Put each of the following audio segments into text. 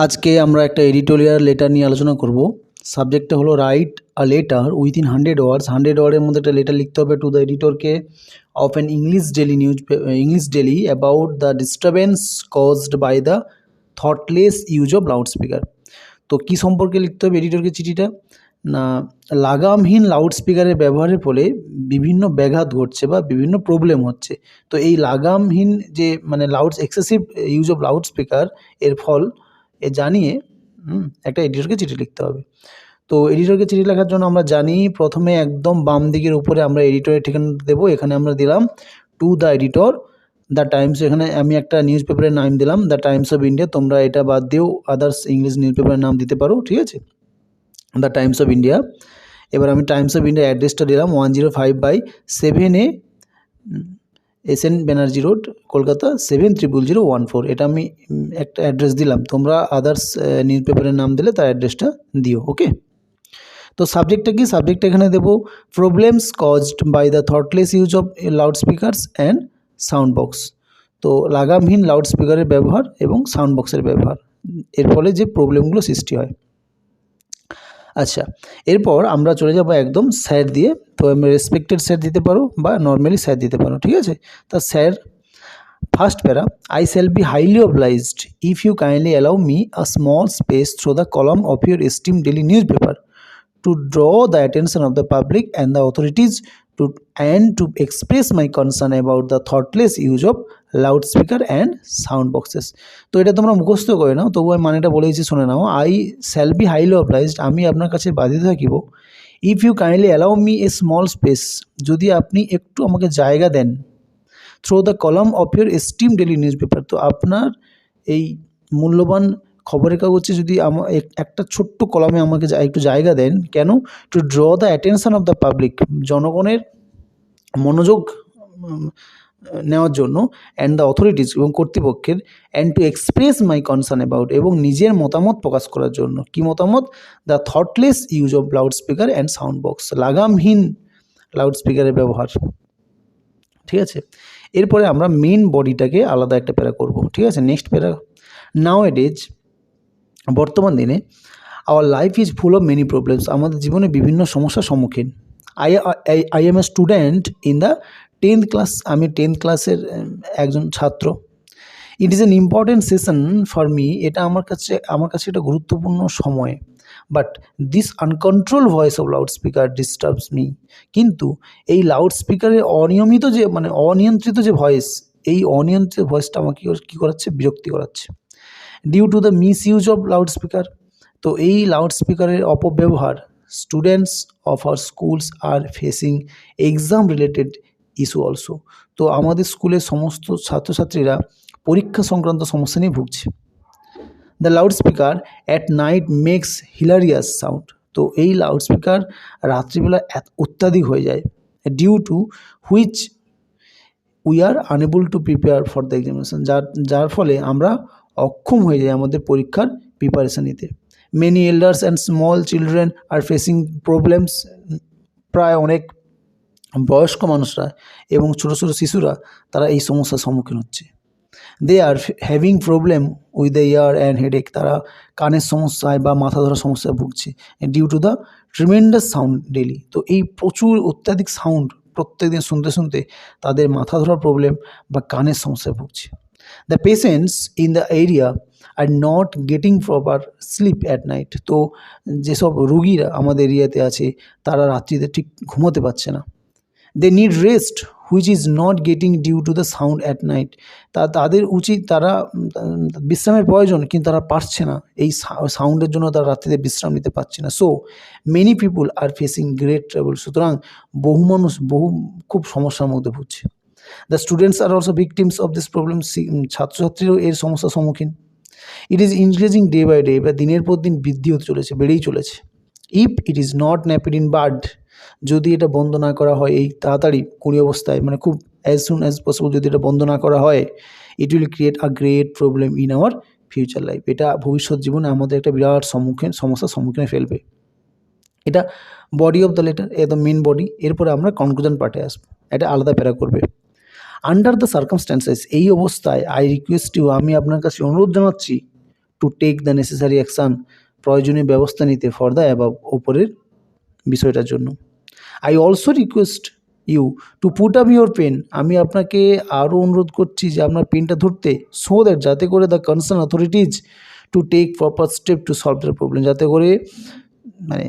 আজকে আমরা একটা এডিটোরিয়াল লেটার নিয়ে আলোচনা করব। সাবজেক্টটা হলো write a letter within 100 words. 100 ওয়ার্ডের মধ্যে একটা লেটার লিখতে হবে টু দ্য এডিটরকে of an English daily about the disturbance caused by the thoughtless use of loud speaker. তো কী সম্পর্কে লিখতে হবে এডিটরকে চিঠিটা? না, লাগামহীন লাউড স্পিকারের ব্যবহারের ফলে বিভিন্ন ব্যাঘাত ঘটছে বা বিভিন্ন প্রবলেম হচ্ছে। তো এই লাগামহীন যে excessive use of loud speaker এর ফল জানিয়ে একটা এডিটরকে চিঠি লিখতে হবে। তো এডিটরকে চিঠি লেখার জন্য আমরা জানি প্রথমে একদম বাম দিকের উপরে আমরা এডিটরের ঠিকানা দেবো। এখানে আমরা দিলাম to the editor the Times. এখানে আমি একটা নিউজ পেপারের নাম দিলাম দ্য টাইমস অফ ইন্ডিয়া। তোমরা এটা বাদ দিয়েও আদার্স ইংলিশ নিউজ পেপারের নাম দিতে পারো, ঠিক আছে? The Times of India. এবার আমি টাইমস অফ ইন্ডিয়া অ্যাড্রেসটা দিলাম 105/7A SN Banerjee road, Kolkata 700014। এটা আমি একটা অ্যাড্রেস দিলাম, তোমরা আদার্স নিউজ পেপারের নাম দিলে তার অ্যাড্রেসটা দিও, ওকে? তো সাবজেক্টটা কি? সাবজেক্টটা এখানে দেবো problems caused by the thoughtless use of loud speakers and sound box. তো লাগামহীন লাউড স্পিকারের ব্যবহার এবং সাউন্ড বক্সের ব্যবহার, এর ফলে যে প্রবলেমগুলো সৃষ্টি হয়। আচ্ছা, এরপর আমরা চলে যাব একদম স্যার দিয়ে। তো আমি রেসপেক্টেড স্যার দিতে পারো বা নর্মালি স্যার দিতে পারো, ঠিক আছে? তা স্যার, ফার্স্ট প্যারা, I shall be highly obliged if you kindly allow me a small space through the column of your esteemed daily newspaper to draw the attention of the public and the authorities to express my concern about the thoughtless use of loudspeaker and sound boxes. তো এটা তোমরা মুখস্থ করে নাও, তবু আমি মানেটা বলেছি, শুনে নাও। I shall be highly obliged, আমি আপনার কাছে বাধিত থাকিব, if you kindly allow me a small space, যদি আপনি একটু আমাকে জায়গা দেন, through the column of your esteem daily newspaper, তো আপনার এই মূল্যবান খবরের কাগজে যদি একটা ছোট্ট কলামে আমাকে একটু জায়গা দেন। কেন? Two draw the attention of the public, জনগণের মনোযোগ নেওয়ার জন্য, অ্যান্ড দ্য অথরিটিজ, এবং কর্তৃপক্ষের, and to express my concern about, এবং নিজের মতামত প্রকাশ করার জন্য। কি মতামত? The thoughtless use of loud speaker and sound box, লাগামহীন লাউড স্পিকারের ব্যবহার, ঠিক আছে? এরপরে আমরা মেন বডিটাকে আলাদা একটা প্যারা করব, ঠিক আছে? নেক্সট প্যারা, নাও এডেজ, বর্তমান দিনে, our life is full of many problems, আমাদের জীবনে বিভিন্ন সমস্যার সম্মুখীন। I M a student in the 10th class, আমি 10th ক্লাসের একজন ছাত্র। It is an important session for me, এটা আমার কাছে একটা গুরুত্বপূর্ণ সময়। But this uncontrolled voice of loud speaker disturbs me, কিন্তু এই লাউড স্পিকারের অনিয়ন্ত্রিত যে ভয়েস, এই অনিয়ন্ত্রিত ভয়েসটা আমাকে কী করাচ্ছে? বিরক্তি করাচ্ছে। Due to the misuse of loud speaker, তো এই লাউড স্পিকারের অপব্যবহার, students of our schools are facing exam related issue also, তো আমাদের স্কুলের সমস্ত ছাত্রছাত্রীরা পরীক্ষা সংক্রান্ত সমস্যা নিয়ে ভুগছে। The loud speaker at night makes hilarious sound, তো এই লাউড স্পিকার রাত্রিবেলা অত্যাধিক হয়ে যায়। Due to which we are unable to prepare for the examination, যার ফলে আমরা অক্ষম হয়ে যাই আমাদের পরীক্ষার প্রিপারেশান নিতে। Many elders and small children are facing problems, প্রায় অনেক বয়স্ক মানুষরা এবং ছোটো ছোটো শিশুরা তারা এই সমস্যার সম্মুখীন হচ্ছে। They are having problem with the ear and headache, তারা কানের সমস্যায় বা মাথা ধরার সমস্যায় ভুগছে। Due to the tremendous sound daily, তো এই প্রচুর অত্যাধিক সাউন্ড প্রত্যেকদিন শুনতে শুনতে তাদের মাথা ধরার প্রবলেম বা কানের সমস্যায় ভুগছে। The patients in the area are not getting proper sleep at night, তো যেসব রুগীরা আমাদের এরিয়াতে আছে তারা রাত্রিতে ঠিক ঘুমোতে পারছে না। They need rest which is not getting due to the sound at night, তাদের উচিত, তারা বিশ্রামের প্রয়োজন, কিন্তু তারা পারছে না, এই সাউন্ডের জন্য তারা রাত্রিতে বিশ্রাম নিতে পারছে না। So many people are facing great trouble, সুতরাং বহু মানুষ খুব সমস্যার মধ্যে ভুগছে। The students are also victims of this problem, ছাত্রছাত্রীরাও এর সমস্যার সম্মুখীন। It is increasing day by day, বা দিনের পর দিন বৃদ্ধি হতে চলেছে, বেড়েই চলেছে। If it is not nipped in bud, যদি এটা বন্ধ না করা হয় এই তাড়াতাড়ি কুড়ি অবস্থায়, খুব অ্যাজ সুন অ্যাজ পসিবল যদি এটা বন্ধ না করা হয়, it will create a great problem in our future life, এটা ভবিষ্যৎ জীবনে আমাদের একটা বিরাট সমস্যার সম্মুখীনে ফেলবে। এটা বডি অফ দ্য লেটার, একদম মেন বডি। এরপরে আমরা কনক্লুশন পার্টে আসবো, এটা আলাদা প্যারা করবে। আন্ডার দ্য সার্কামস্ট্যান্সেস, এই অবস্থায় আই রিকোয়েস্ট ইউ, আমি আপনার কাছে অনুরোধ জানাচ্ছি, to take the necessary action, প্রয়োজনীয় ব্যবস্থা নিতে, ফর দ্য অ্যাবাভ, ওপরের বিষয়টার জন্য। I also request you to put up your pen, আমি আপনাকে আরও অনুরোধ করছি যে আপনার পেনটা ধরতে, সো দ্যাট, যাতে করে the concern authorities to take proper step to solve the problem, যাতে করে মানে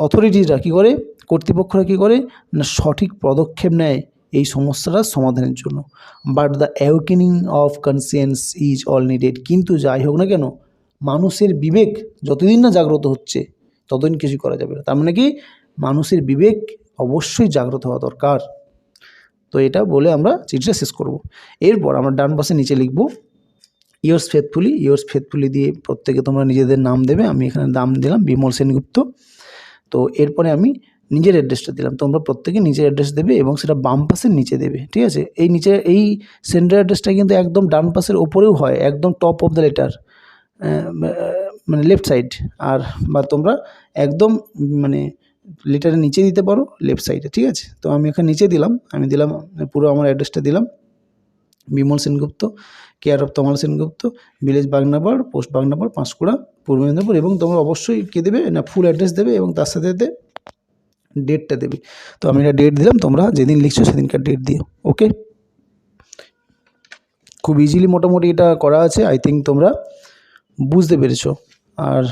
অথরিটিসরা কী করে, কর্তৃপক্ষরা কী করে না সঠিক পদক্ষেপ নেয় এই সমস্যাটার সমাধানের জন্য। But the awakening of conscience is all needed, কিন্তু যাই হোক না কেন মানুষের বিবেক যতদিন না জাগ্রত হচ্ছে ততদিন কিছু করা যাবে না। তার মানে কি, মানুষের বিবেক অবশ্যই জাগ্রত হওয়া দরকার। তো এটা বলে আমরা চিঠিটা শেষ করব। এরপর আমরা ডান পাশে নিচে লিখব ইয়োর্স ফেথফুলি। ইয়োর্স ফেথফুলি দিয়ে প্রত্যেকে তোমরা নিজেদের নাম দেবে, আমি এখানে নাম দিলাম বিমল সেনগুপ্ত। তো এরপরে আমি নিজের অ্যাড্রেসটা দিলাম, তোমরা প্রত্যেকে নিজের অ্যাড্রেস দেবে এবং সেটা বাম পাশের নিচে দেবে, ঠিক আছে। এই নিচে এই সেন্টার অ্যাড্রেসটা কিন্তু একদম ডান পাশের ওপরেও হয়, একদম টপ অফ দ্য লেটার, মানে লেফট সাইড, আর বা তোমরা একদম মানে লেটারের নিচে দিতে পারো লেফট সাইডে, ঠিক আছে। তো আমি এখানে নিচে দিলাম, আমি দিলাম পুরো আমার অ্যাড্রেসটা দিলাম, Bimal Sengupta, care of Tamal Sengupta, village Bagnapar, post Bagnapar, Panskura, Purba Medinipur. এবং তোমরা অবশ্যই কী দেবে না ফুল অ্যাড্রেস দেবে এবং তার সাথে সাথে ডেটটা দেবে। তো আমি এটা ডেট দিলাম, তোমরা যেদিন লিখছো সেদিনকার ডেট দিও। ওকে, খুব ইজিলি মোটামুটি এটা করা আছে, আই থিঙ্ক তোমরা বুঝতে পেরেছো। আর